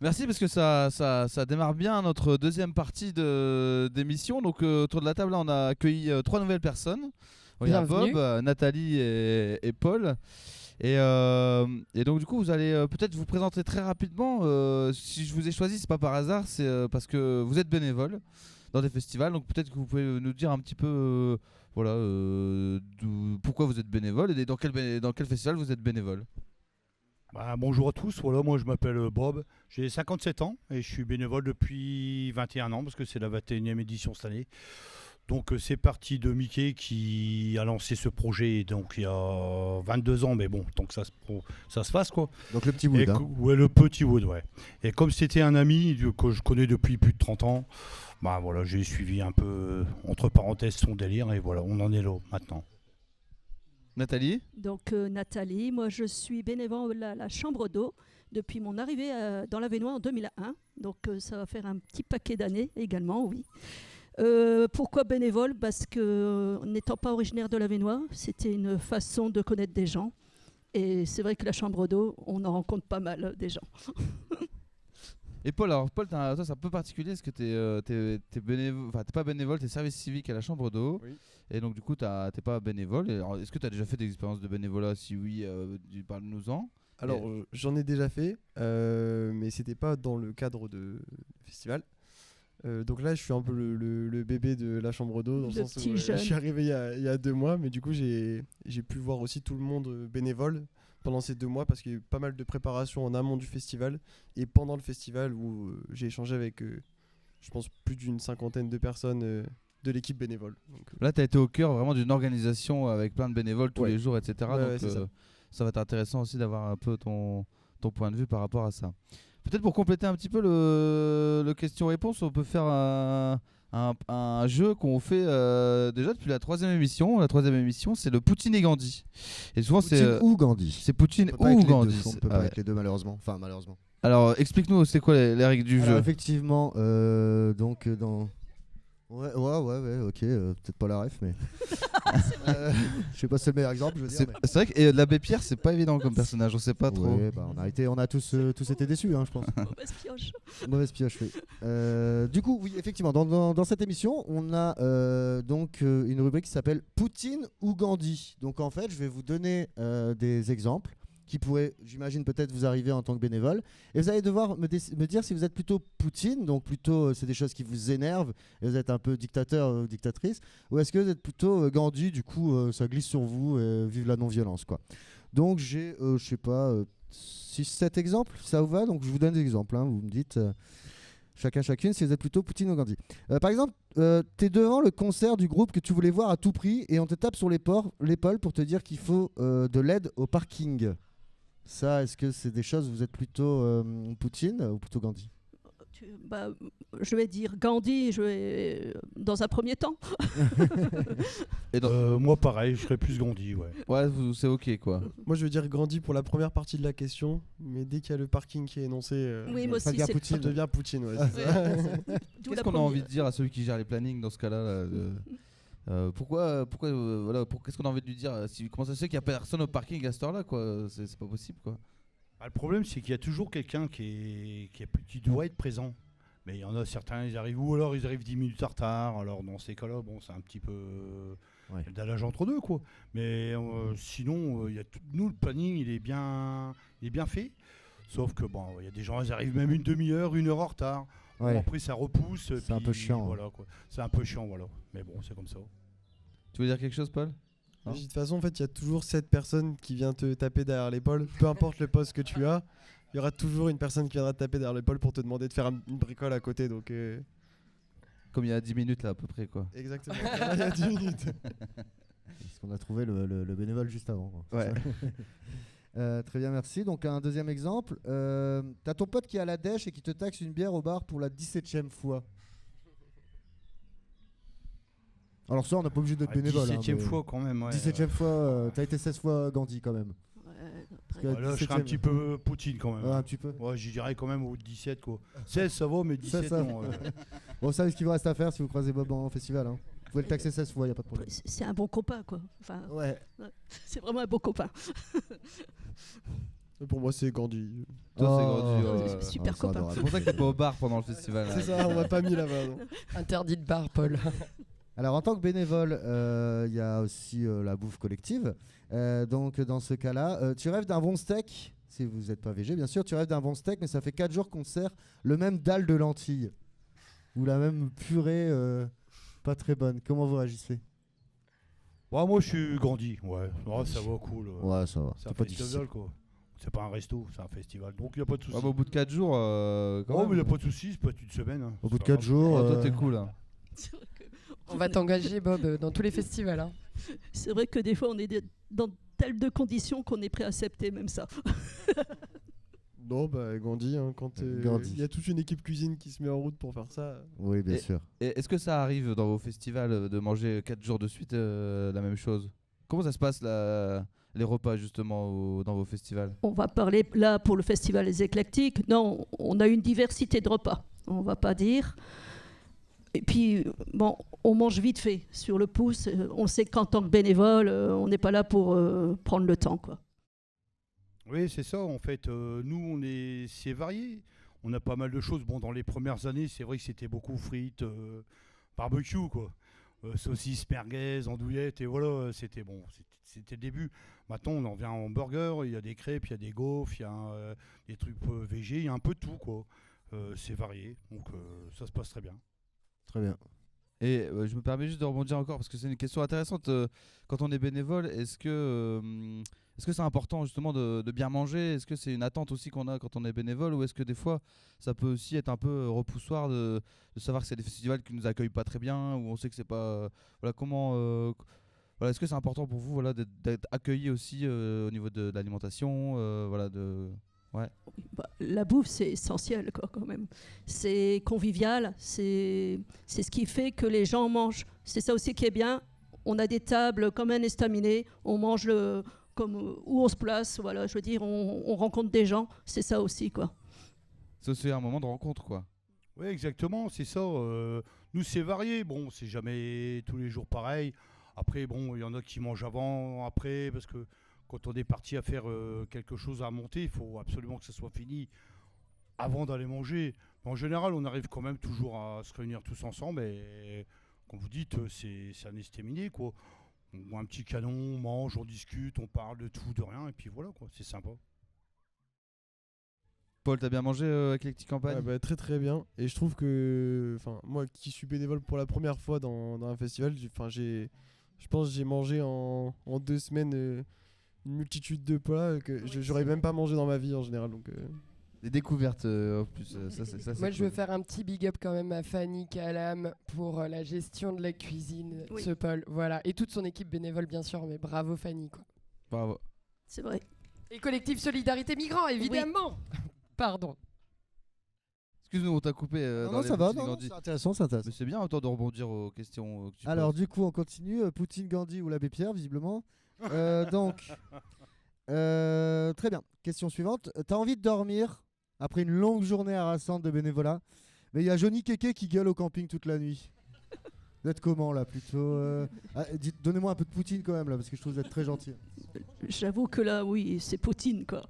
Merci parce que ça démarre bien notre deuxième partie d'émission. Donc autour de la table, là, on a accueilli 3 nouvelles personnes. Il y a Bienvenue. Bob, Nathalie et Paul. Et donc du coup, vous allez peut-être vous présenter très rapidement. Si je vous ai choisi, c'est pas par hasard, c'est parce que vous êtes bénévole dans des festivals. Donc peut-être que vous pouvez nous dire un petit peu, voilà, pourquoi vous êtes bénévole et dans quel festival vous êtes bénévole. Bonjour à tous, voilà, moi je m'appelle Bob, j'ai 57 ans et je suis bénévole depuis 21 ans parce que c'est la 21e édition cette année. Donc c'est parti de Mickey qui a lancé ce projet donc il y a 22 ans, mais bon, tant que ça se fasse quoi. Donc le petit Wood. Ouais, le petit Wood, ouais. Et comme c'était un ami que je connais depuis plus de 30 ans, voilà, j'ai suivi un peu, entre parenthèses, son délire et voilà, on en est là maintenant. Nathalie. Donc Nathalie, moi je suis bénévole à la Chambre d'eau depuis mon arrivée dans l'Avesnois en 2001. Donc ça va faire un petit paquet d'années également, oui. Pourquoi bénévole? Parce que n'étant pas originaire de l'Avesnois, c'était une façon de connaître des gens. Et c'est vrai que la Chambre d'eau, on en rencontre pas mal des gens. Et Paul, alors Paul, toi c'est un peu particulier parce que t'es bénévole, enfin t'es pas bénévole, t'es service civique à la Chambre d'eau. Oui. Et donc du coup t'es pas bénévole. Alors, est-ce que t'as déjà fait des expériences de bénévolat? Si oui, parle-nous-en. Alors, j'en ai déjà fait, mais c'était pas dans le cadre de festival. Donc là, je suis un peu le bébé de la chambre d'eau, dans le sens où petit je jeune. suis arrivé il y a 2 mois, mais du coup, j'ai pu voir aussi tout le monde bénévole pendant ces 2 mois, parce qu'il y a eu pas mal de préparation en amont du festival et pendant le festival où j'ai échangé avec, je pense, plus d'une 50aine de personnes de l'équipe bénévole. Donc, Là t'as été au cœur vraiment d'une organisation avec plein de bénévoles tous Ouais. les jours, etc. Ouais, donc ouais, c'est ça va être intéressant aussi d'avoir un peu ton point de vue par rapport à ça. Peut-être pour compléter un petit peu le question-réponse, on peut faire un jeu qu'on fait déjà depuis la 3e émission. La 3e émission, c'est le Poutine et Gandhi. Et souvent, Poutine ou Gandhi. c'est Poutine On peut pas ou être les deux, Gandhi. on peut Ah pas ouais. être les deux malheureusement. Enfin malheureusement. Alors, explique-nous, c'est quoi les règles du Alors, jeu? effectivement, donc dans... Ouais, ok, peut-être pas la ref, mais... je sais pas si c'est le meilleur exemple, je veux dire. C'est vrai que l'abbé Pierre, c'est pas évident comme personnage, on sait pas trop. Ouais, on a tous été déçus, hein, je pense. Mauvaise pioche. Mauvaise pioche, oui. Du coup, oui, effectivement, dans cette émission, on a donc une rubrique qui s'appelle Poutine ou Gandhi. Donc en fait, je vais vous donner des exemples qui pourraient, j'imagine, peut-être vous arriver en tant que bénévole. Et vous allez devoir me dire si vous êtes plutôt Poutine, donc plutôt c'est des choses qui vous énervent, et vous êtes un peu dictateur ou dictatrice, ou est-ce que vous êtes plutôt Gandhi, du coup ça glisse sur vous, vive la non-violence, quoi. Donc j'ai, je sais pas, 6-7 exemples, ça vous va? Donc je vous donne des exemples, hein, vous me dites... chacune, si vous êtes plutôt Poutine ou Gandhi. Par exemple, t'es devant le concert du groupe que tu voulais voir à tout prix et on te tape sur l'épaule pour te dire qu'il faut de l'aide au parking. Ça, est-ce que c'est des choses où vous êtes plutôt Poutine ou plutôt Gandhi? Je vais dire Gandhi dans un premier temps. Et Moi pareil, je serais plus Gandhi, ouais. Ouais, c'est ok quoi. moi, je veux dire Gandhi pour la première partie de la question, mais dès qu'il y a le parking qui est énoncé, Oui, moi ça aussi. devient c'est- Poutine. ça devient Poutine. Ouais, c'est Ouais, ça. d'où Qu'est-ce la qu'on a première. envie de dire à celui qui gère les plannings dans ce cas-là pourquoi qu'est-ce qu'on a envie de lui dire comment ça se fait qu'il n'y a personne au parking à cette heure-là quoi? C'est pas possible quoi. Le problème, c'est qu'il y a toujours quelqu'un qui doit être présent. Mais il y en a certains, ils arrivent, ou alors ils arrivent 10 minutes en retard. Alors dans ces cas-là, bon, c'est un petit peu Ouais. d'allage entre deux, quoi. Mais sinon, nous, le planning, il est bien fait. Sauf que bon, il y a des gens, ils arrivent même une demi-heure, 1 heure en retard. Ouais. Bon, après, ça repousse. C'est un peu chiant, Voilà, quoi. C'est un peu chiant, voilà. Mais bon, c'est comme ça. Tu veux dire quelque chose, Paul? De toute façon, en fait, il y a toujours cette personne qui vient te taper derrière l'épaule. Peu importe le poste que tu as, il y aura toujours une personne qui viendra te taper derrière l'épaule pour te demander de faire une bricole à côté. Donc, Comme il y a 10 minutes là à peu près quoi. exactement. Il y a 10 minutes. Parce qu'on a trouvé le bénévole juste avant, quoi. Ouais. Très bien, merci. Donc un deuxième exemple. T'as ton pote qui est à la dèche et qui te taxe une bière au bar pour la 17e fois. Alors ça, on n'a pas obligé d'être bénévole. 17e mais fois, quand même. Ouais. 17e fois, t'as été 16 fois Gandhi quand même. Ouais, Parce que après, la Là, je serais un 17e. petit peu Poutine, quand même. Ouais, un petit peu. Ouais, j'y dirais quand même au 17, quoi. 16, ça va, mais 17, ça. non. Bon, vous savez ce qu'il vous reste à faire si vous croisez Bob en festival. Hein. Vous pouvez le taxer 16 fois, il n'y a pas de problème. c'est un bon copain, quoi. Enfin, Ouais. c'est vraiment un bon copain. Pour moi, c'est Gandhi. Toi, c'est Oh. Gandhi, Oh, ouais. super c'est copain. adorable. C'est pour ça que t'es pas au bar pendant le festival. C'est ça, on m'a pas mis là-bas. non. Interdit de bar, Paul. Alors en tant que bénévole, il y a aussi la bouffe collective. Donc dans ce cas-là, tu rêves d'un bon steak, si vous n'êtes pas végé bien sûr, tu rêves d'un bon steak, mais ça fait 4 jours qu'on te sert le même dalle de lentilles. Ou la même purée pas très bonne. Comment vous réagissez? Ouais, moi je suis grandi, ouais. Ouais, ça va cool. Ouais, ça va. C'est un C'est pas festival difficile. quoi. C'est pas un resto, c'est un festival. Donc il n'y a pas de souci. Ouais, bah, au bout de 4 jours, quand Oh, même. mais il n'y a pas de souci, c'est pas une semaine. hein. Au bout de C'est pas 4 grave. jours. Oh, toi, t'es cool. Hein. C'est vrai que- On va t'engager, Bob, dans tous les festivals. Hein. C'est vrai que des fois, on est dans telles de conditions qu'on est prêt à accepter même ça. Non, bah Gandhi, hein, quand Gandhi. il y a toute une équipe cuisine qui se met en route pour faire ça. Oui, bien Et- sûr. Et est-ce que ça arrive dans vos festivals de manger 4 jours de suite la même chose? Comment ça se passe les repas justement dans vos festivals? On va parler là pour le festival des éclectiques. Non, on a une diversité de repas, on va pas dire. Et puis, bon, on mange vite fait sur le pouce. On sait qu'en tant que bénévole, on n'est pas là pour prendre le temps, quoi. Oui, c'est ça. En fait, nous, c'est varié. On a pas mal de choses. Bon, dans les premières années, c'est vrai que c'était beaucoup frites, barbecue, quoi. Saucisses, merguez, andouillettes, et voilà, c'était bon. C'était le début. Maintenant, on en vient en burger. Il y a des crêpes, il y a des gaufres, il y a des trucs végé, il y a un peu de tout, quoi. C'est varié, donc ça se passe très bien. Très bien. Et je me permets juste de rebondir encore parce que c'est une question intéressante. Quand on est bénévole, est-ce que c'est important justement de bien manger? Est-ce que c'est une attente aussi qu'on a quand on est bénévole, ou est-ce que des fois ça peut aussi être un peu repoussoir de savoir que c'est des festivals qui nous accueillent pas très bien, ou on sait que c'est pas voilà comment voilà, est-ce que c'est important pour vous, voilà, d'être accueilli aussi au niveau de l'alimentation, voilà, Bah, la bouffe, c'est essentiel, quoi, quand même. C'est convivial, c'est ce qui fait que les gens mangent. C'est ça aussi qui est bien. On a des tables comme un estaminet, on mange comme où on se place, voilà, je veux dire, on rencontre des gens, c'est ça aussi, quoi. c'est aussi un moment de rencontre, quoi. Oui, exactement, c'est ça. Nous, c'est varié. Bon, c'est jamais tous les jours pareil. Après, bon, il y en a qui mangent avant, après, parce que quand on est parti à faire quelque chose à monter, il faut absolument que ça soit fini avant d'aller manger. Mais en général, on arrive quand même toujours à se réunir tous ensemble. Et comme vous dites, c'est un estaminet, quoi. On boit un petit canon, on mange, on discute, on parle de tout, de rien, et puis voilà, quoi. C'est sympa. Paul, t'as bien mangé avec les petits campagnes? Ouais, bah, très très bien. Et je trouve que, moi qui suis bénévole pour la première fois dans un festival, je pense que j'ai mangé en 2 semaines une multitude de plats que j'aurais même pas mangé dans ma vie en général. Donc, Des découvertes en plus, ça c'est Moi, je veux cool. faire un petit big up quand même à Fanny Calam pour la gestion de la cuisine, Oui. ce Paul. Voilà. Et toute son équipe bénévole, bien sûr, mais bravo Fanny, quoi. Bravo. C'est vrai. Et collectif Solidarité Migrants, évidemment. Pardon. Excuse-nous, on t'a coupé. Non, dans non, les ça va, Poutine non, non, Gandhi. c'est intéressant, c'est intéressant. Mais c'est bien autant de rebondir aux questions que tu Alors poses. du coup on continue, Poutine, Gandhi ou l'abbé Pierre visiblement. Donc très bien, question suivante. T'as envie de dormir après une longue journée harassante de bénévolat, mais il y a Johnny Kéké qui gueule au camping toute la nuit. Vous êtes comment là plutôt donnez-moi un peu de Poutine quand même là, parce que je trouve que vous êtes très gentil. J'avoue que là, oui, c'est Poutine, quoi.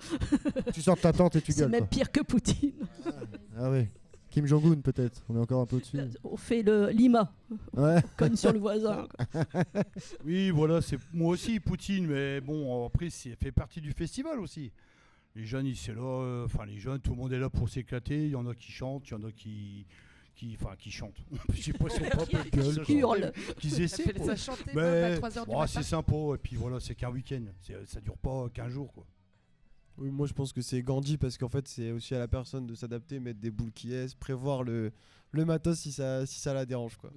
Tu sors de ta tente et tu C'est gueules même quoi. pire que Poutine. Ah oui. Kim Jong-un peut-être, on est encore un peu au-dessus. On fait le Lima, Ouais. cogne sur le voisin, quoi. Oui, voilà, c'est moi aussi Poutine, mais bon, après, c'est fait partie du festival aussi. Les jeunes, c'est là, enfin les jeunes, tout le monde est là pour s'éclater. Il y en a qui chantent, il y en a qui chantent. Je sais pas si on peut appeler ça chanter, hurle. qu'ils Ça essaient. fait quoi. ça chanter Bob, Mais à 3h du oh, matin. c'est sympa, et puis voilà, c'est qu'un week-end. Ça dure pas 15 jours, quoi. oui, moi je pense que c'est Gandhi parce qu'en fait c'est aussi à la personne de s'adapter, mettre des boules qui est, prévoir le matos si ça la dérange quoi.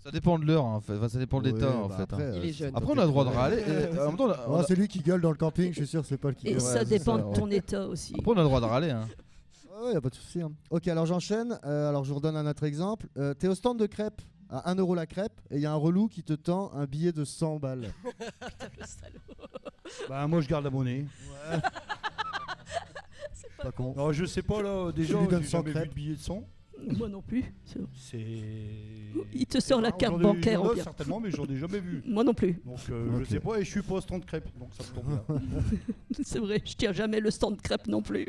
Ça dépend de l'heure, hein, en fait. Enfin, ça dépend de l'état, Ouais, en bah fait. après, Il est jeune. Après, on a le droit de râler. En même temps, Oh, c'est lui qui gueule dans le camping, je suis sûr, c'est Paul qui Et gueule. ça c'est dépend ça, de ouais. ton état aussi. Après, on a le droit de râler. Hein. Ouais, y a pas de souci. Hein. Ok, alors j'enchaîne. Alors je vous redonne un autre exemple. T'es au stand de crêpes, à 1 euro la crêpe, et il y a un relou qui te tend un billet de 100 balles. Le salaud. Bah, moi, je garde la monnaie. Pas con. Alors, je sais pas, là, déjà, lui donnes j'ai 100 jamais vu crêpes. de billet de 100. Moi non plus. Il te c'est sort la rare. carte J'en ai- bancaire, j'en ai on dirait. certainement, mais j'en ai jamais vu. Moi non plus. Donc Ok. je sais pas, et je suis pas au stand crêpe, donc ça me tombe bien. C'est vrai, je tiens jamais le stand de crêpes non plus.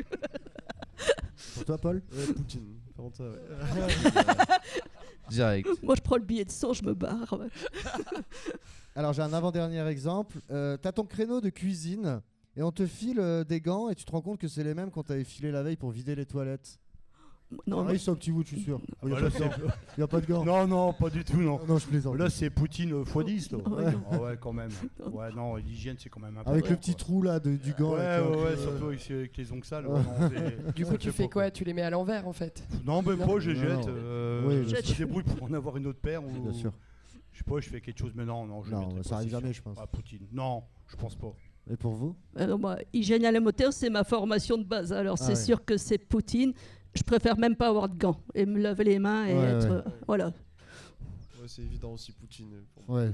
Pour toi, Paul? Ouais, Poutine. Par contre, ça, ouais. Direct. Moi, je prends le billet de 100, je me barre. Ouais. Alors, j'ai un avant-dernier exemple. T'as ton créneau de cuisine et on te file des gants et tu te rends compte que c'est les mêmes qu'on t'avait filé la veille pour vider les toilettes. Non, Ah, ils sont petits bouts, je suis sûr. Il n'y a, Voilà, pas de gants. Il y a pas de gants. Non, non, pas du tout, non. Non, je plaisante. Là, c'est Poutine x10, là. Ouais, non. Ah ouais, quand même. Ouais, non, l'hygiène, c'est quand même important. Avec le quoi. petit trou là du gant. Ouais, là, tu vois, ouais, surtout avec les ongles sales. Ouais. Non, Du coup, ça tu fait fais pas, quoi? Tu les mets à l'envers en fait? Non, même pas, je Non, jette. non. Oui, je je me débrouille pour en avoir une autre paire. Ou, Bien sûr. Je sais pas, je fais quelque chose, mais non, je Non, mettrai ça pas, arrive c'est jamais, sûr. je pense. Ah, Poutine. Non, je pense pas. Et pour vous? Alors, moi, hygiène alimentaire, c'est ma formation de base. Alors, Ah c'est ouais. sûr que c'est Poutine. Je préfère même pas avoir de gants et me laver les mains et Ouais, être. ouais. Voilà. Ouais, c'est évident aussi, Poutine. Pour moi. Ouais.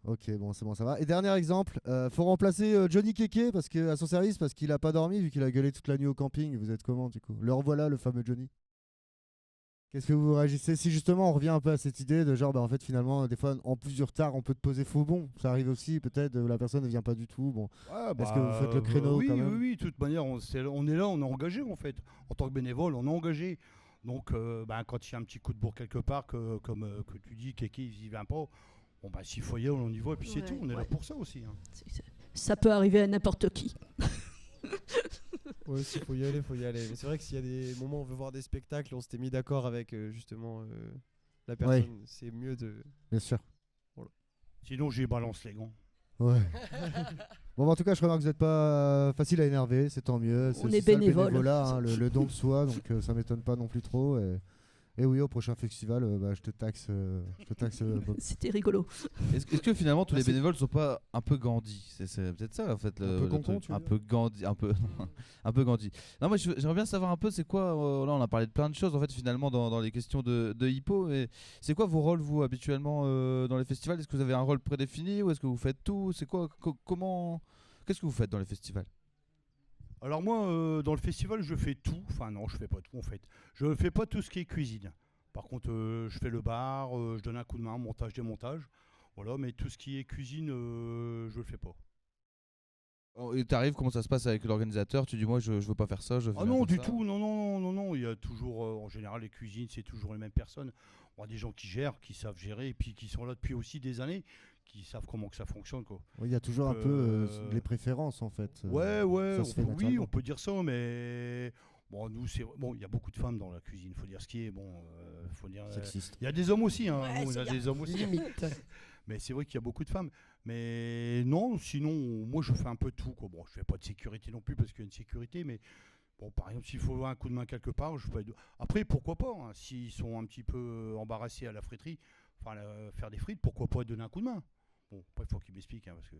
Ok, bon, c'est bon, ça va. Et dernier exemple, faut remplacer Johnny Keke à son service parce qu'il a pas dormi vu qu'il a gueulé toute la nuit au camping. Vous êtes comment du coup? Le revoilà, le fameux Johnny. Qu'est-ce que vous réagissez si justement on revient un peu à cette idée de genre, bah, en fait, finalement, des fois, en plus du retard, on peut te poser faux bon. Ça arrive aussi, peut-être, la personne ne vient pas du tout. Bon, Ouais, Est-ce que vous faites le créneau oui, quand même oui, de toute manière, on est là, on est engagé en fait. En tant que bénévole, on est engagé. Donc, quand il y a un petit coup de bourre quelque part, que tu dis, Kéké, il y vient pas, bon, bah, s'il faut y aller, on y va, et puis c'est Ouais, tout. On est là ouais. pour ça aussi. Hein. Ça peut arriver à n'importe qui. Ouais, s'il faut y aller, faut y aller. Mais c'est vrai que s'il y a des moments où on veut voir des spectacles, on s'était mis d'accord avec justement la personne. C'est mieux de. bien sûr. Sinon, j'y balance les gants. Ouais. Bon, bah, en tout cas, je remarque que vous n'êtes pas facile à énerver, c'est tant mieux. C'est On aussi est ça, le bénévole. bénévolat, hein, le don de soi, donc ça m'étonne pas non plus trop. Et oui, au prochain festival, bah, je te taxe. Bob. C'était rigolo. Est-ce que finalement tous les Merci. bénévoles sont pas un peu Gandhi? C'est peut-être ça en fait. Un peu le concon, truc. tu veux Un dire peu Gandhi, un peu Gandhi. Non, moi j'aimerais bien savoir un peu c'est quoi. Là on a parlé de plein de choses en fait finalement dans les questions de Hippo. Et c'est quoi vos rôles vous habituellement dans les festivals? Est-ce que vous avez un rôle prédéfini ou est-ce que vous faites tout? C'est quoi comment qu'est-ce que vous faites dans les festivals? Alors moi, dans le festival, je fais tout. Enfin non, je fais pas tout en fait. Je fais pas tout ce qui est cuisine. Par contre, je fais le bar, je donne un coup de main, montage, démontage. Voilà, mais tout ce qui est cuisine, je le fais pas. Et t'arrives, comment ça se passe avec l'organisateur? Tu dis moi je veux pas faire ça, je veux Ah faire non, comme du ça. tout, non. Il y a toujours, en général, les cuisines, c'est toujours les mêmes personnes. On a des gens qui gèrent, qui savent gérer, et puis qui sont là depuis aussi des années, qui savent comment que ça fonctionne, quoi. Oui, il y a toujours un peu les préférences en fait. Ouais, ça se fait oui, naturellement. on peut dire ça, mais bon, nous, il y a beaucoup de femmes dans la cuisine, faut dire ce qui est. Bon, faut dire. Sexiste. Il y a des hommes aussi, hein. Ouais, Bon, il y c'est a bien. des hommes aussi. Limite. Mais c'est vrai qu'il y a beaucoup de femmes. Mais non, sinon, moi, je fais un peu tout, quoi. Bon, je fais pas de sécurité non plus parce qu'il y a une sécurité, mais bon, par exemple, s'il faut un coup de main quelque part, je peux. Après, pourquoi pas, hein, s'ils sont un petit peu embarrassés à la friterie, faire des frites, pourquoi pas donner un coup de main. Bon, après, il faut qu'ils m'expliquent, hein, parce que.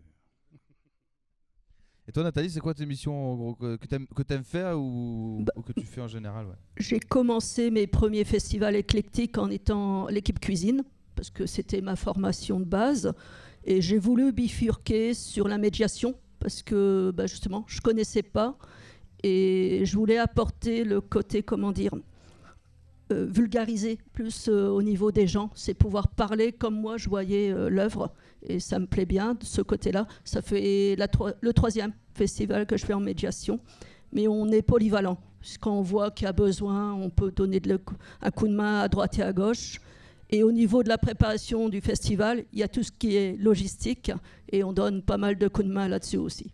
Et toi Nathalie, c'est quoi tes missions en gros, que t'aimes faire ou que tu fais en général? Ouais. J'ai commencé mes premiers festivals éclectiques en étant l'équipe cuisine, parce que c'était ma formation de base. Et j'ai voulu bifurquer sur la médiation, parce que justement, je ne connaissais pas. Et je voulais apporter le côté, comment dire, vulgariser plus au niveau des gens. C'est pouvoir parler comme moi je voyais l'œuvre. Et ça me plaît bien, de ce côté-là. Ça fait le 3e festival que je fais en médiation. Mais on est polyvalent. Quand on voit qu'il y a besoin, on peut donner un coup de main à droite et à gauche. Et au niveau de la préparation du festival, il y a tout ce qui est logistique. Et on donne pas mal de coups de main là-dessus aussi.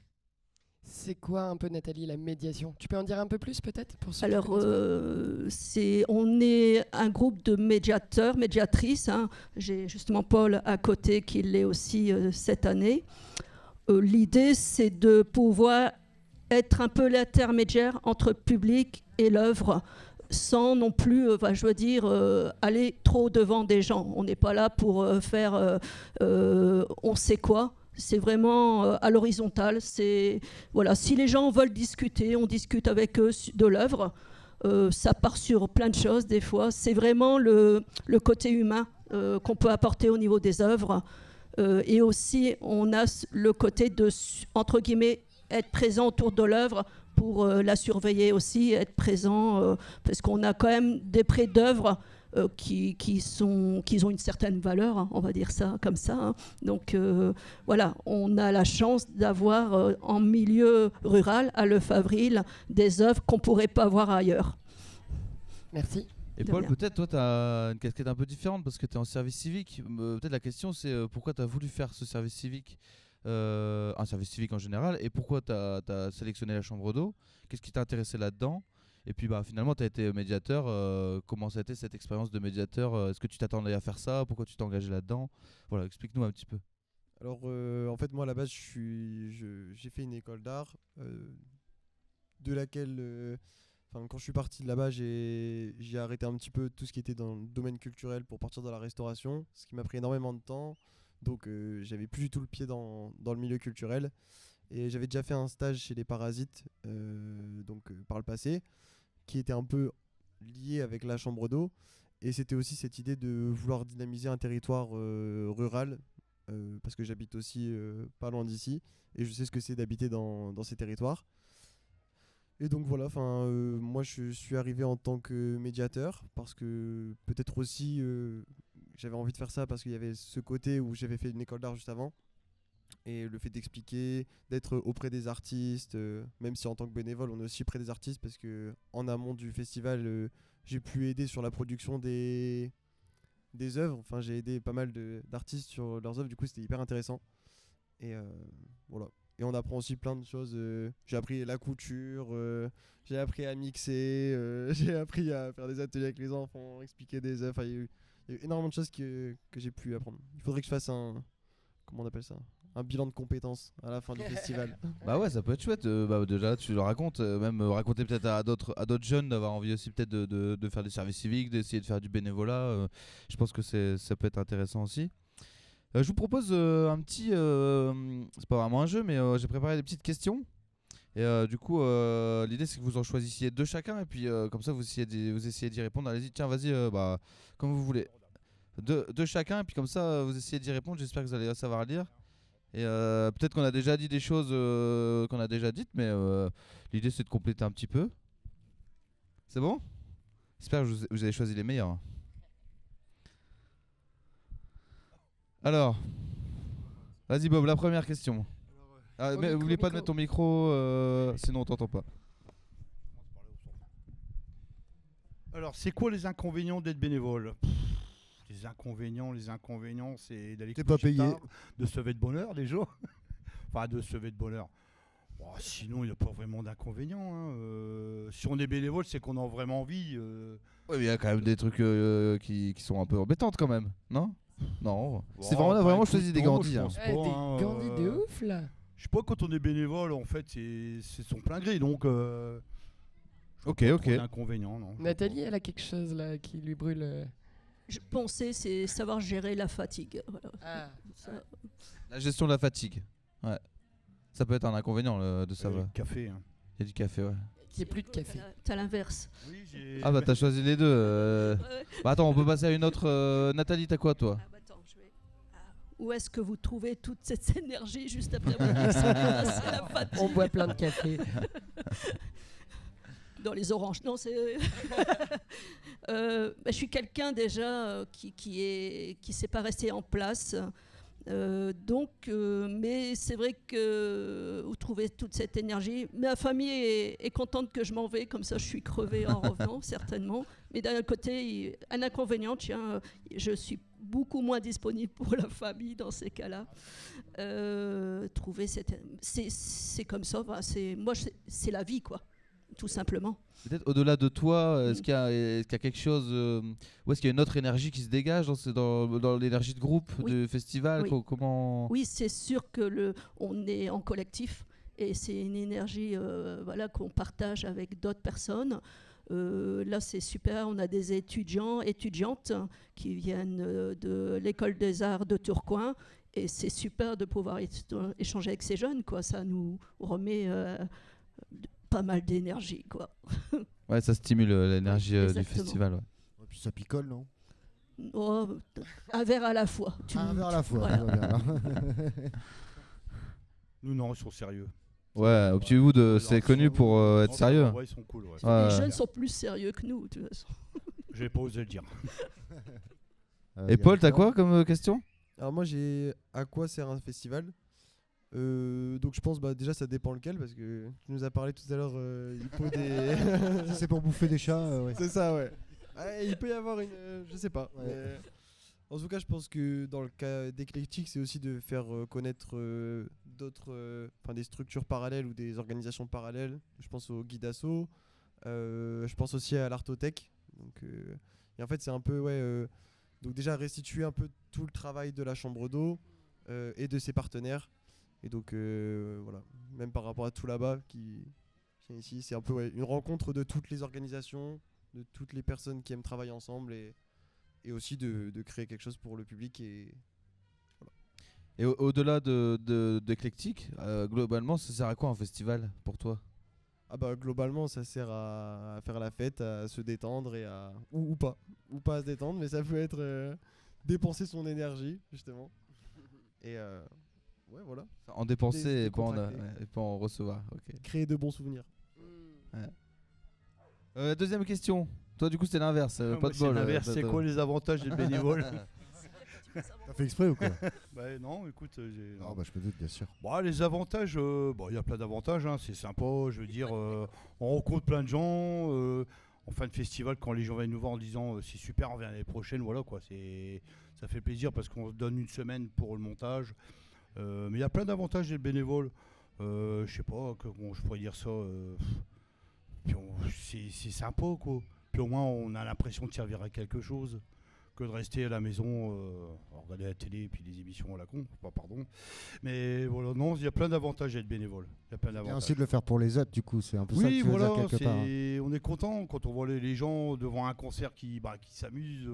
C'est quoi un peu, Nathalie, la médiation? Tu peux en dire un peu plus peut-être pour ceux qui Alors, connaissent on est un groupe de médiateurs, médiatrices. Hein. J'ai justement Paul à côté qui l'est aussi cette année. L'idée, c'est de pouvoir être un peu l'intermédiaire entre public et l'œuvre, sans non plus, aller trop devant des gens. On n'est pas là pour faire on sait quoi. C'est vraiment à l'horizontale. Voilà, si les gens veulent discuter, on discute avec eux de l'œuvre. Ça part sur plein de choses des fois. C'est vraiment le côté humain qu'on peut apporter au niveau des œuvres. Et aussi, on a le côté de, entre guillemets, être présent autour de l'œuvre pour la surveiller aussi, être présent, parce qu'on a quand même des prêts d'œuvres qui ont une certaine valeur, hein, on va dire ça comme ça. Hein. Donc voilà, on a la chance d'avoir en milieu rural, à Lefavrile, des œuvres qu'on ne pourrait pas voir ailleurs. Merci. Et De Paul, rien. peut-être toi, tu as une casquette un peu différente parce que tu es en service civique. Peut-être la question, c'est pourquoi tu as voulu faire ce service civique, un service civique en général, et pourquoi tu as sélectionné la chambre d'eau. Qu'est-ce qui t'a intéressé là-dedans? Et puis finalement, tu as été médiateur. Comment ça a été cette expérience de médiateur? Est-ce que tu t'attendais à faire ça? Pourquoi tu t'es engagé là-dedans? Voilà, explique-nous un petit peu. Alors, en fait, moi, à la base, j'ai fait une école d'art, de laquelle, quand je suis parti de là-bas, j'ai arrêté un petit peu tout ce qui était dans le domaine culturel pour partir dans la restauration, ce qui m'a pris énormément de temps. Donc, j'avais plus du tout le pied dans le milieu culturel. Et j'avais déjà fait un stage chez les Parasites, par le passé, qui était un peu lié avec la chambre d'eau. Et c'était aussi cette idée de vouloir dynamiser un territoire rural, parce que j'habite aussi pas loin d'ici, et je sais ce que c'est d'habiter dans ces territoires. Et donc voilà, moi je suis arrivé en tant que médiateur, parce que peut-être aussi j'avais envie de faire ça parce qu'il y avait ce côté où j'avais fait une école d'art juste avant. Et le fait d'expliquer, d'être auprès des artistes, même si en tant que bénévole on est aussi près des artistes, parce que en amont du festival j'ai pu aider sur la production des œuvres. Enfin, j'ai aidé pas mal d'artistes sur leurs œuvres, du coup c'était hyper intéressant. Et voilà. Et on apprend aussi plein de choses. J'ai appris la couture, j'ai appris à mixer, j'ai appris à faire des ateliers avec les enfants, expliquer des œuvres. Enfin, il y a eu énormément de choses que j'ai pu apprendre. Il faudrait que je fasse comment on appelle ça, un bilan de compétences à la fin du festival. Bah ouais, ça peut être chouette. Déjà, tu le racontes, même raconter peut-être à d'autres jeunes d'avoir envie aussi peut-être de faire des services civiques, d'essayer de faire du bénévolat. Je pense que ça peut être intéressant aussi. Je vous propose un petit, c'est pas vraiment un jeu, mais j'ai préparé des petites questions. Et du coup, l'idée c'est que vous en choisissiez deux chacun, et puis comme ça vous essayez d'y répondre. Allez-y, tiens, vas-y, comme vous voulez. Deux chacun, et puis comme ça vous essayez d'y répondre. J'espère que vous allez savoir lire. Et peut-être qu'on a déjà dit des choses qu'on a déjà dites, mais l'idée c'est de compléter un petit peu. C'est bon? J'espère que vous avez choisi les meilleurs. Alors, vas-y Bob, la première question. Mais n'oubliez pas de mettre ton micro, sinon on t'entend pas. Alors, c'est quoi les inconvénients d'être bénévole? Les inconvénients, c'est d'aller T'es pas coucher payé. tard, de se lever de bonne heure déjà. Enfin, de se lever de bonne heure. Bon, sinon, il n'y a pas vraiment d'inconvénients. Hein. Si on est bénévole, c'est qu'on a vraiment envie. Ouais, mais il y a quand même des trucs qui sont un peu embêtantes quand même, non? Non. C'est Bon, vraiment écoute, choisi des non, gandis. je Hein. pense Ouais, pas, des hein, gandis de ouf là. Je sais pas, quand on est bénévole, en fait, c'est son plein gré. Donc, Ok. d'inconvénients, non. Nathalie, elle a quelque chose là qui lui brûle. Je pensais, c'est savoir gérer la fatigue. Voilà. Ah. Ça- La gestion de la fatigue. Ouais. Ça peut être un inconvénient de Ça savoir. café. Hein. Il y a du café, ouais. Qu'il n'y ait plus de café. T'as l'inverse. Oui, Ah bah t'as choisi les deux. Ouais. Bah attends, on peut passer à une autre. Nathalie, t'as quoi toi? Ah, bah, attends, où est-ce que vous trouvez toute cette énergie juste après votre mixage? C'est la fatigue. On boit plein de café. Dans les oranges. Non, c'est. Je suis quelqu'un déjà qui s'est pas resté en place. Mais c'est vrai que vous trouvez toute cette énergie. Ma famille est contente que je m'en vais, comme ça je suis crevée en revenant, certainement. Mais d'un côté, un inconvénient, tiens, je suis beaucoup moins disponible pour la famille dans ces cas-là. C'est comme ça, c'est la vie, quoi, tout simplement. Peut-être au-delà de toi, est-ce qu'il y a quelque chose, ou est-ce qu'il y a une autre énergie qui se dégage dans l'énergie de groupe, Oui. de festival? Oui. Comment... Oui, c'est sûr que on est en collectif et c'est une énergie qu'on partage avec d'autres personnes. Là, c'est super. On a des étudiantes qui viennent de l'école des arts de Tourcoing et c'est super de pouvoir échanger avec ces jeunes, quoi. Ça nous remet pas mal d'énergie, quoi. Ouais, ça stimule l'énergie du Exactement. festival. Ouais. Et puis ça picole, non? Oh, un verre à la fois. Un verre à la fois. Voilà. tout va bien. Nous, non, ils sont sérieux. Ouais, au Petit Wood, c'est connu pour être sérieux. Ouais, ils sont cool. Ouais. Ouais. Les jeunes sont plus sérieux que nous, de toute façon. J'ai pas osé le dire. Et Paul, t'as quoi comme question? Alors moi j'ai à quoi sert un festival. Donc je pense déjà ça dépend lequel parce que tu nous as parlé tout à l'heure il faut des Si c'est pour bouffer des chats, ouais. c'est ça ouais. Ouais, il peut y avoir une je sais pas. Ouais. Mais, en tout cas je pense que dans le cas d'Eclectic c'est aussi de faire connaître d'autres des structures parallèles ou des organisations parallèles. Je pense au Guidasso, je pense aussi à l'Artothèque. Donc et en fait c'est un peu donc déjà restituer un peu tout le travail de la chambre d'eau et de ses partenaires. Et donc voilà, même par rapport à tout là-bas qui est ici, c'est un peu une rencontre de toutes les organisations, de toutes les personnes qui aiment travailler ensemble et aussi de créer quelque chose pour le public. Et Et au-delà d'Eclectic, globalement, ça sert à quoi un festival pour toi? globalement ça sert à faire la fête, à se détendre et à ou pas à se détendre, mais ça peut être dépenser son énergie justement. Et ouais voilà, En dépenser et pas en, décontracter. et pas en recevoir. Ok. créer de bons souvenirs. Deuxième question. Toi, du coup, c'était l'inverse. Pas Moi, de c'est bol. l'inverse. C'est quoi les avantages des bénévoles? T'as fait exprès ou quoi? Bah non, écoute, Ah bah je me doute, bien sûr. Bon, les avantages, il y a plein d'avantages, hein, c'est sympa, je veux dire, on rencontre plein de gens, en fin de festival, quand les gens viennent nous voir en disant c'est super, on vient l'année prochaine, voilà quoi, ça fait plaisir parce qu'on se donne une semaine pour le montage, mais il y a plein d'avantages des bénévoles, je sais pas comment je pourrais dire ça, puis c'est sympa quoi, puis au moins on a l'impression de servir à quelque chose que de rester à la maison, regarder la télé et puis des émissions à la con, pardon. Mais voilà, non, il y a plein d'avantages d'être bénévole. Il y a plein Et d'avantages. ensuite de le faire pour les autres, du coup, c'est un peu ça que Oui, tu veux voilà, dire quelque part. Hein. on est content quand on voit les gens devant un concert qui s'amusent,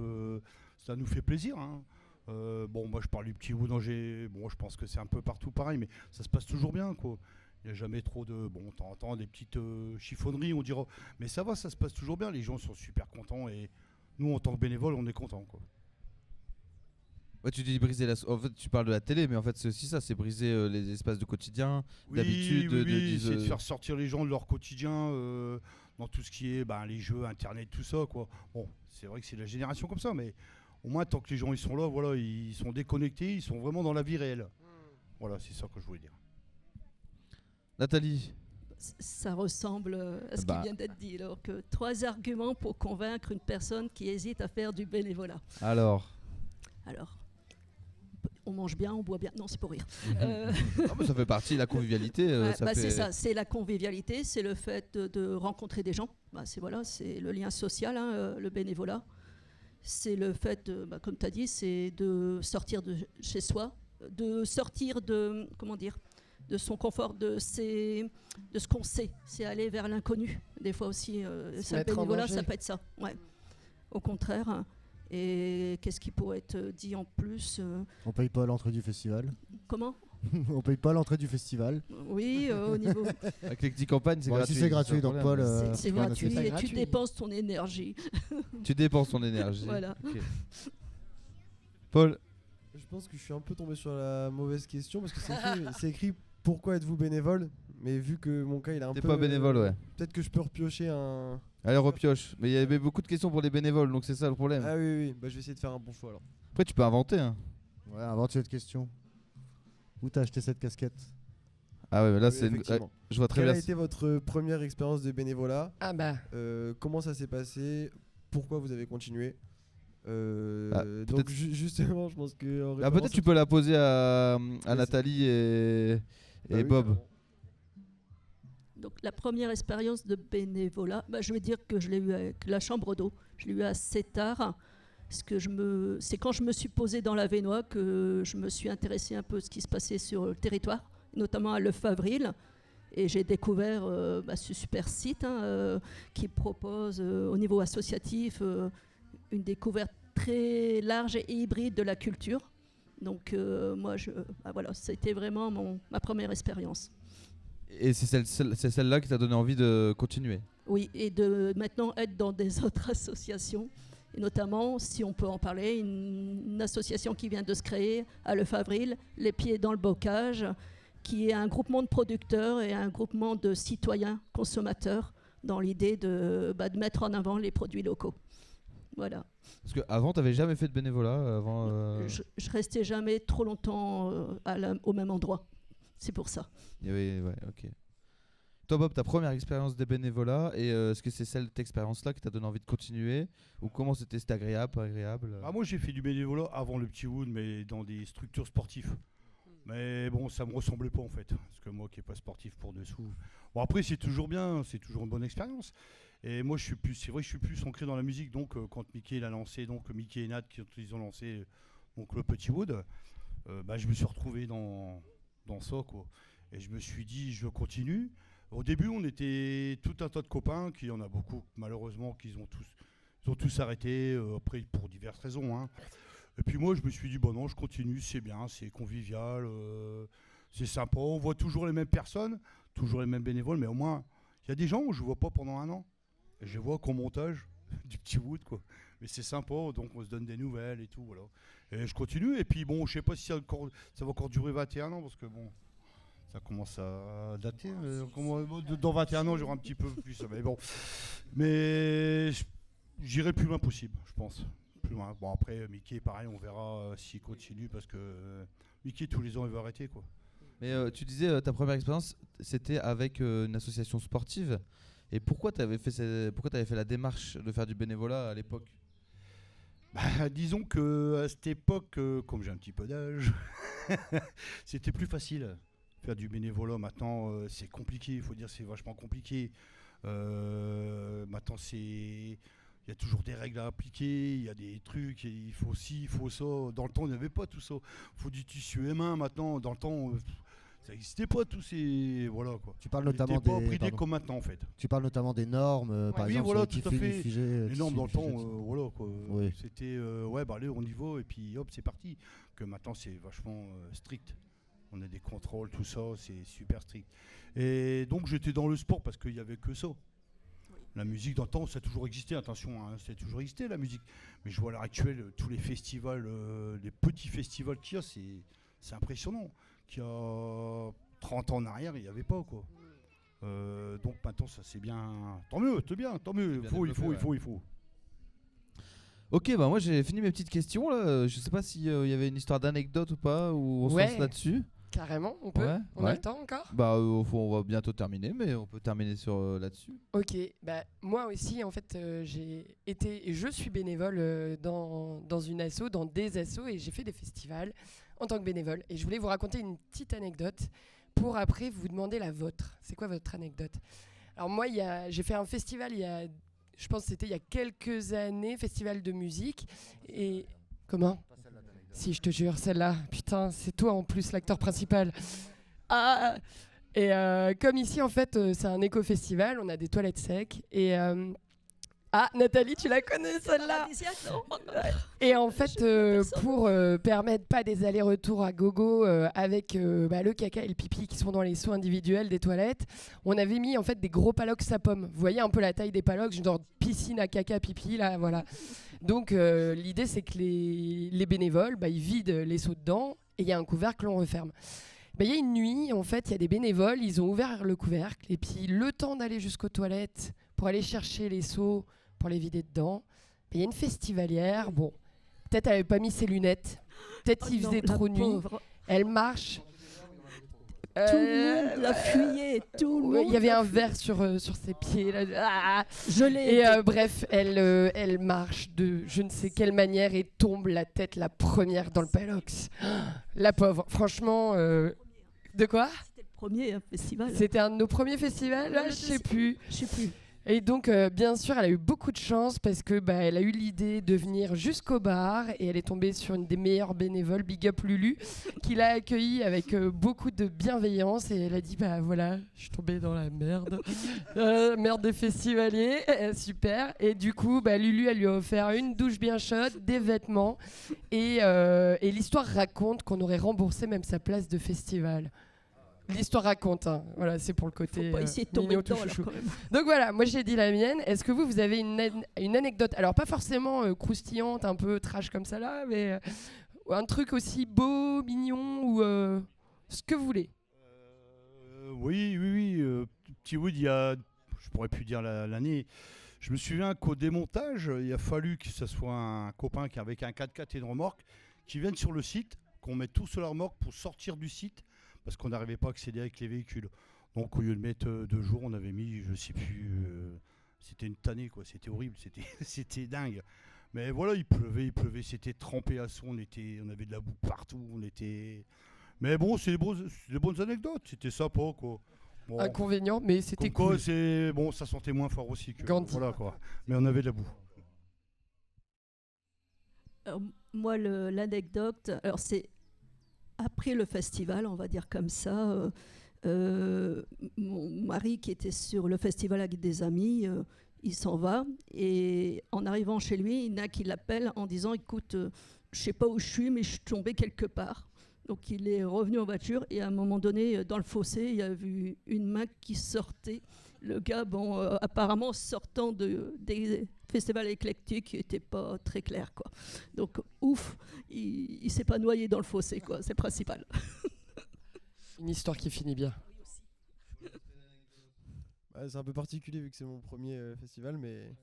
ça nous fait plaisir. Hein. Moi je parle du Petit Wood-Angers, je pense que c'est un peu partout pareil, mais ça se passe toujours bien, quoi. Il n'y a jamais trop de... de temps en temps, des petites chiffonneries, on dira. Mais ça va, ça se passe toujours bien, les gens sont super contents et nous, en tant que bénévoles, on est contents, quoi. Ouais, tu dis briser la. En fait, tu parles de la télé, mais en fait, c'est aussi ça, c'est briser les espaces de quotidien, d'habitude. C'est de faire sortir les gens de leur quotidien dans tout ce qui est les jeux, internet, tout ça, quoi. Bon, c'est vrai que c'est la génération comme ça, mais au moins, tant que les gens ils sont là, voilà, ils sont déconnectés, ils sont vraiment dans la vie réelle. Voilà, c'est ça que je voulais dire. Nathalie. Ça ressemble à ce qui vient d'être dit. Alors que 3 arguments pour convaincre une personne qui hésite à faire du bénévolat. Alors, on mange bien, on boit bien. Non, c'est pour rire. ça fait partie de la convivialité. C'est ça, c'est la convivialité, c'est le fait de rencontrer des gens. C'est le lien social, hein, le bénévolat. C'est le fait, comme tu as dit, c'est de sortir de chez soi, de sortir de, de son confort, de ce qu'on sait. C'est aller vers l'inconnu. Des fois aussi, le bénévolat, ça peut être ça. Ouais. Au contraire. Et qu'est-ce qui pourrait être dit en plus On paye pas l'entrée du festival. Comment? On paye pas l'entrée du festival. Oui, au niveau... Avec les petites campagnes, c'est gratuit. Si c'est gratuit, donc Paul... c'est gratuit et tu dépenses ton énergie. Tu dépenses ton énergie. Voilà. Okay. Paul. Je pense que je suis un peu tombé sur la mauvaise question parce que c'est écrit pourquoi êtes-vous bénévole, mais vu que mon cas il est un peu... T'es pas bénévole, ouais. Peut-être que je peux repiocher un... Allez, repioche. Mais il y avait beaucoup de questions pour les bénévoles, donc c'est ça le problème. Ah oui, je vais essayer de faire un bon choix alors. Après, tu peux inventer. Hein. Ouais, invente cette question. Où t'as acheté cette casquette? Ah ouais, mais là, Oui, je vois très bien. Quelle a été votre première expérience de bénévolat? Comment ça s'est passé? Pourquoi vous avez continué? Donc justement, je pense que... peut-être tu peux la poser à Nathalie et Bob. Carrément. Donc la première expérience de bénévolat, je vais dire que je l'ai eu avec la chambre d'eau. Je l'ai eu assez tard. C'est quand je me suis posée dans l'Avesnois que je me suis intéressée un peu à ce qui se passait sur le territoire, notamment à Lefebvre. Et j'ai découvert ce super site qui propose au niveau associatif une découverte très large et hybride de la culture. Donc moi, c'était vraiment ma première expérience. Et c'est celle-là qui t'a donné envie de continuer? Oui, et de maintenant être dans des autres associations. Et notamment, si on peut en parler, une association qui vient de se créer à Lefebvre, Les Pieds dans le Bocage, qui est un groupement de producteurs et un groupement de citoyens consommateurs dans l'idée de mettre en avant les produits locaux. Voilà. Parce qu'avant, tu n'avais jamais fait de bénévolat avant, Je restais jamais trop longtemps au même endroit. C'est pour ça. Ouais, ok. Toi, Bob, ta première expérience de bénévolat, et est-ce que c'est cette expérience-là qui t'a donné envie de continuer? Ou comment c'était agréable, pas agréable? Moi, j'ai fait du bénévolat avant le Petit Wood, mais dans des structures sportives. Mais bon, ça me ressemblait pas en fait. Parce que moi qui n'ai pas sportif pour dessous. Bon, après, c'est toujours bien, c'est toujours une bonne expérience. Et moi, c'est vrai que je suis plus ancré dans la musique. Donc, quand Mickey l'a lancé, donc Mickey et Nat, quand ils ont lancé donc, le Petit Wood, je me suis retrouvé dans ça, quoi. Et je me suis dit, je continue. Au début, on était tout un tas de copains, qui y en a beaucoup, malheureusement, ils ont tous arrêté, après pour diverses raisons. Hein. Et puis moi, je me suis dit, non, je continue, c'est bien, c'est convivial, c'est sympa. On voit toujours les mêmes personnes, toujours les mêmes bénévoles, mais au moins, il y a des gens où je ne vois pas pendant un an. Et je les vois qu'au montage du Petit Wood, quoi. Mais c'est sympa, donc on se donne des nouvelles et tout, voilà. Et je continue, et puis bon, je sais pas si ça va encore durer 21 ans, parce que bon, ça commence à dater. Dans 21 ans, j'aurai un petit peu plus, mais bon. Mais j'irai plus loin possible, je pense. Plus loin. Bon, après, Mickey, pareil, on verra s'il continue, parce que Mickey, tous les ans, il va arrêter, quoi. Mais tu disais, ta première expérience, c'était avec une association sportive. Et pourquoi tu avais fait la démarche de faire du bénévolat à l'époque? Disons qu'à cette époque, comme j'ai un petit peu d'âge, c'était plus facile. Faire du bénévolat, maintenant, c'est compliqué. Il faut dire c'est vachement compliqué. Maintenant, il y a toujours des règles à appliquer, il y a des trucs, il faut ci, il faut ça. Dans le temps, il n'y avait pas tout ça. Il faut du tissu M1 maintenant. Dans le temps, ça n'existait pas tous ces... Voilà, quoi. Tu parles notamment pas bridé comme maintenant, en fait. Tu parles notamment des normes, par exemple, voilà, sur les tout à fait. figés. Les normes dans le temps, voilà, quoi. Oui. C'était, allez, on y va, et puis hop, c'est parti. Que maintenant, c'est vachement strict. On a des contrôles, tout ça, c'est super strict. Et donc, j'étais dans le sport parce qu'il n'y avait que ça. La musique, dans le temps, ça a toujours existé, attention, hein, ça a toujours existé, la musique. Mais je vois à l'heure actuelle, tous les festivals, les petits festivals qu'il y a, c'est impressionnant. Qu'il y a 30 ans en arrière, il n'y avait pas, quoi. Donc maintenant, ça c'est bien. Tant mieux, c'est bien, tant mieux. Il faut. Ok, moi j'ai fini mes petites questions là. Je sais pas s'il y avait une histoire d'anecdote ou pas, ou on se lance là-dessus. Carrément, on peut. On a le temps encore. On va bientôt terminer, mais on peut terminer sur là-dessus. Ok, moi aussi en fait j'ai été et je suis bénévole dans une asso, dans des assos, et j'ai fait des festivals en tant que bénévole. Et je voulais vous raconter une petite anecdote pour après vous demander la vôtre. C'est quoi votre anecdote? Alors moi j'ai fait un festival je pense que c'était il y a quelques années, festival de musique. Et comment? Si, je te jure, celle-là. Putain, c'est toi en plus, l'acteur principal. Ah! Et comme ici, en fait, c'est un éco-festival, on a des toilettes sec. Et Nathalie, tu la connais celle-là? Et en fait, pour permettre pas des allers-retours à gogo avec le caca et le pipi qui sont dans les seaux individuels des toilettes, on avait mis en fait des gros palox à pommes. Vous voyez un peu la taille des palox, genre piscine à caca pipi là, voilà. Donc l'idée c'est que les bénévoles, ils vident les seaux dedans et il y a un couvercle, on referme. Il y a une nuit, en fait, il y a des bénévoles, ils ont ouvert le couvercle et puis le temps d'aller jusqu'aux toilettes pour aller chercher les seaux pour les vider dedans, il y a une festivalière, bon, peut-être elle n'avait pas mis ses lunettes, peut-être il faisait trop nuit, elle marche. Tout le monde la fuyait, tout le monde. Il y avait un verre sur ses pieds. Là. Ah, je l'ai. Et bref, elle marche de je ne sais quelle manière et tombe la tête la première dans le palox. La pauvre, franchement. De quoi? C'était le premier festival. C'était un de nos premiers festivals, là, je sais plus. Et donc, bien sûr, elle a eu beaucoup de chance parce que elle a eu l'idée de venir jusqu'au bar et elle est tombée sur une des meilleures bénévoles, Big Up Lulu, qui l'a accueillie avec beaucoup de bienveillance et elle a dit voilà, je suis tombée dans la merde, merde des festivaliers, super. Et du coup, Lulu, elle lui a offert une douche bien chaude, des vêtements et l'histoire raconte qu'on aurait remboursé même sa place de festival. L'histoire raconte, hein. Voilà, c'est pour le côté. Faut pas essayer de tomber mignon, dedans, tout alors, chouchou. quand même. Donc voilà, moi j'ai dit la mienne. Est-ce que vous avez une anecdote? Alors pas forcément croustillante, un peu trash comme ça là, mais un truc aussi beau, mignon ou ce que vous voulez. Oui. Petit Wood, je pourrais plus dire l'année. Je me souviens qu'au démontage, il a fallu que ce soit un copain qui avec un 4x4 et une remorque qui vienne sur le site, qu'on mette tout sur la remorque pour sortir du site parce qu'on n'arrivait pas à accéder avec les véhicules. Donc au lieu de mettre 2 jours, on avait mis, je sais plus, c'était une tannée quoi, c'était horrible, c'était dingue. Mais voilà, il pleuvait, c'était trempé à son, on avait de la boue partout, Mais bon, c'est des bonnes anecdotes, c'était sympa quoi. Bon, Inconvénient, mais c'était comme quoi, cool. bon, ça sentait moins fort aussi que Gandhi. voilà quoi. Mais on avait de la boue. Moi, l'anecdote, alors c'est après le festival, on va dire comme ça. Mon mari qui était sur le festival avec des amis, il s'en va et en arrivant chez lui, il y en a qui l'appelle en disant écoute, je sais pas où je suis mais je suis tombé quelque part. Donc il est revenu en voiture et à un moment donné dans le fossé, il a vu une main qui sortait. Le gars, apparemment sortant des festivals éclectiques, il n'était pas très clair quoi. Donc ouf, il s'est pas noyé dans le fossé quoi, c'est principal. Une histoire qui finit bien. C'est un peu particulier vu que c'est mon premier festival, mais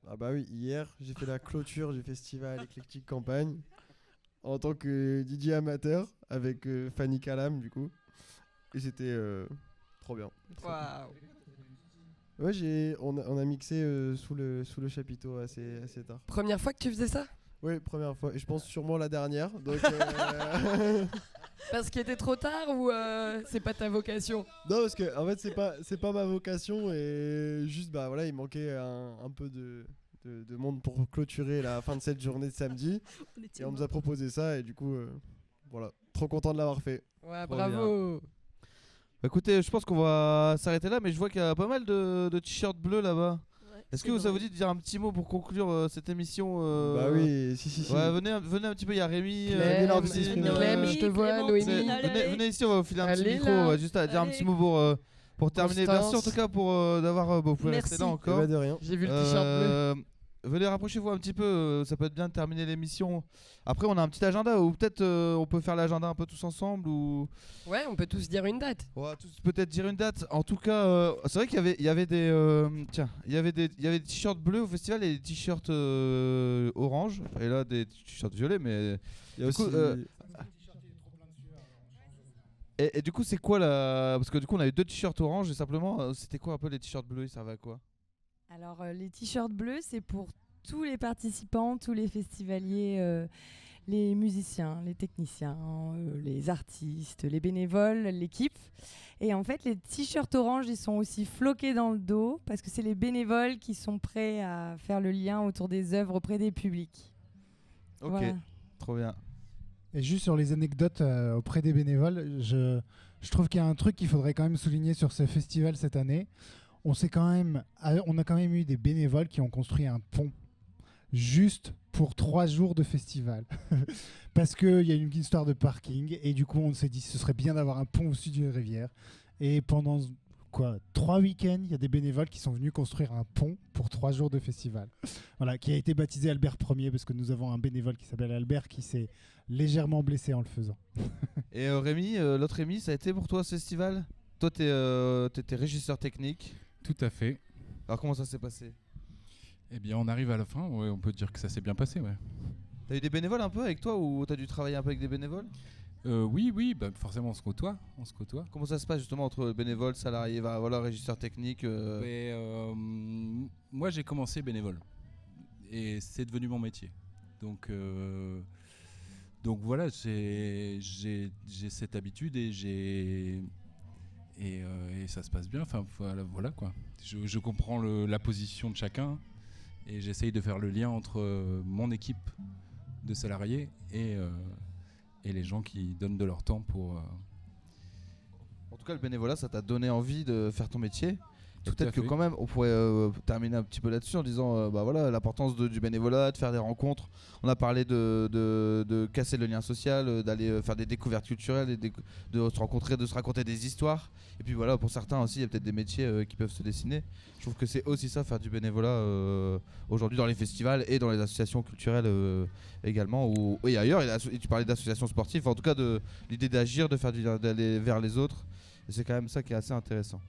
ah bah oui, hier j'ai fait la clôture du festival Éclectique Campagne en tant que DJ amateur avec Fanny Calam du coup, et c'était trop bien. Waouh. Ouais, on a mixé sous le chapiteau assez tard. Première fois que tu faisais ça? Oui, première fois, et je pense sûrement la dernière. Donc Parce qu'il était trop tard ou c'est pas ta vocation? non, parce que en fait c'est pas ma vocation, et juste bah voilà, il manquait un peu de monde pour clôturer la fin de cette journée de samedi, et on nous a proposé ça, et du coup voilà, trop content de l'avoir fait. Ouais, Trop bravo. Bah, écoutez, je pense qu'on va s'arrêter là, mais je vois qu'il y a pas mal de t-shirts bleus là-bas. Est-ce que ça vous dit de dire un petit mot pour conclure cette émission Bah oui, si. Ouais, venez un petit peu, il y a Rémi. Clem, je te vois, Clément, Noémie. Venez ici, on va vous filer un petit Allez, micro, là. juste à dire un Allez. petit mot pour terminer. Constance. Merci en tout cas pour d'avoir. Vous pouvez rester Merci. là Eh encore. bah, de rien. J'ai vu le t-shirt bleu. Venez, rapprochez-vous un petit peu, ça peut être bien de terminer l'émission. Après, on a un petit agenda, ou peut-être on peut faire l'agenda un peu tous ensemble, ou Ouais, on peut tous dire une date. on va tous peut-être dire une date. En tout cas, c'est vrai qu'il y avait des il y avait des t-shirts bleus au festival et des t-shirts orange, et là des t-shirts violets, mais Il y a Du coup, aussi et du coup c'est quoi parce que du coup on a eu 2 t-shirts orange et simplement c'était quoi un peu les t-shirts bleus, ils servaient à quoi? Alors, les t-shirts bleus, c'est pour tous les participants, tous les festivaliers, les musiciens, les techniciens, les artistes, les bénévoles, l'équipe. Et en fait, les t-shirts orange, ils sont aussi floqués dans le dos parce que c'est les bénévoles qui sont prêts à faire le lien autour des œuvres auprès des publics. Ok, Voilà. trop bien. Et juste sur les anecdotes auprès des bénévoles, je trouve qu'il y a un truc qu'il faudrait quand même souligner sur ce festival cette année. On a quand même eu des bénévoles qui ont construit un pont juste pour 3 jours de festival. Parce qu'il y a une histoire de parking et du coup on s'est dit ce serait bien d'avoir un pont au sud d'une rivière. Et pendant 3 week-ends, il y a des bénévoles qui sont venus construire un pont pour 3 jours de festival. Voilà, qui a été baptisé Albert Ier parce que nous avons un bénévole qui s'appelle Albert qui s'est légèrement blessé en le faisant. Et Rémi, l'autre Rémi, ça a été pour toi ce festival? Toi t'étais régisseur technique. Tout à fait. Alors comment ça s'est passé? Eh bien, on arrive à la fin, ouais, on peut dire que ça s'est bien passé, ouais. T'as eu des bénévoles un peu avec toi ou t'as dû travailler un peu avec des bénévoles? Oui, bah, forcément on se côtoie. Comment ça se passe justement entre bénévoles, salariés, voilà, régisseur technique Mais, moi j'ai commencé bénévole et c'est devenu mon métier. Donc voilà, j'ai cette habitude et ça se passe bien. Enfin voilà quoi. Je comprends la position de chacun et j'essaye de faire le lien entre mon équipe de salariés et les gens qui donnent de leur temps pour. En tout cas, le bénévolat, ça t'a donné envie de faire ton métier. Tout Peut-être à que fait. quand même, on pourrait terminer un petit peu là-dessus en disant bah voilà, l'importance du bénévolat, de faire des rencontres. On a parlé de casser le lien social, d'aller faire des découvertes culturelles, de se rencontrer, de se raconter des histoires. Et puis voilà, pour certains aussi, il y a peut-être des métiers qui peuvent se dessiner. Je trouve que c'est aussi ça, faire du bénévolat aujourd'hui dans les festivals et dans les associations culturelles également. Et ailleurs, et tu parlais d'associations sportives, en tout cas de l'idée d'agir, d'aller vers les autres. Et c'est quand même ça qui est assez intéressant.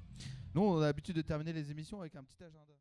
Nous, on a l'habitude de terminer les émissions avec un petit agenda.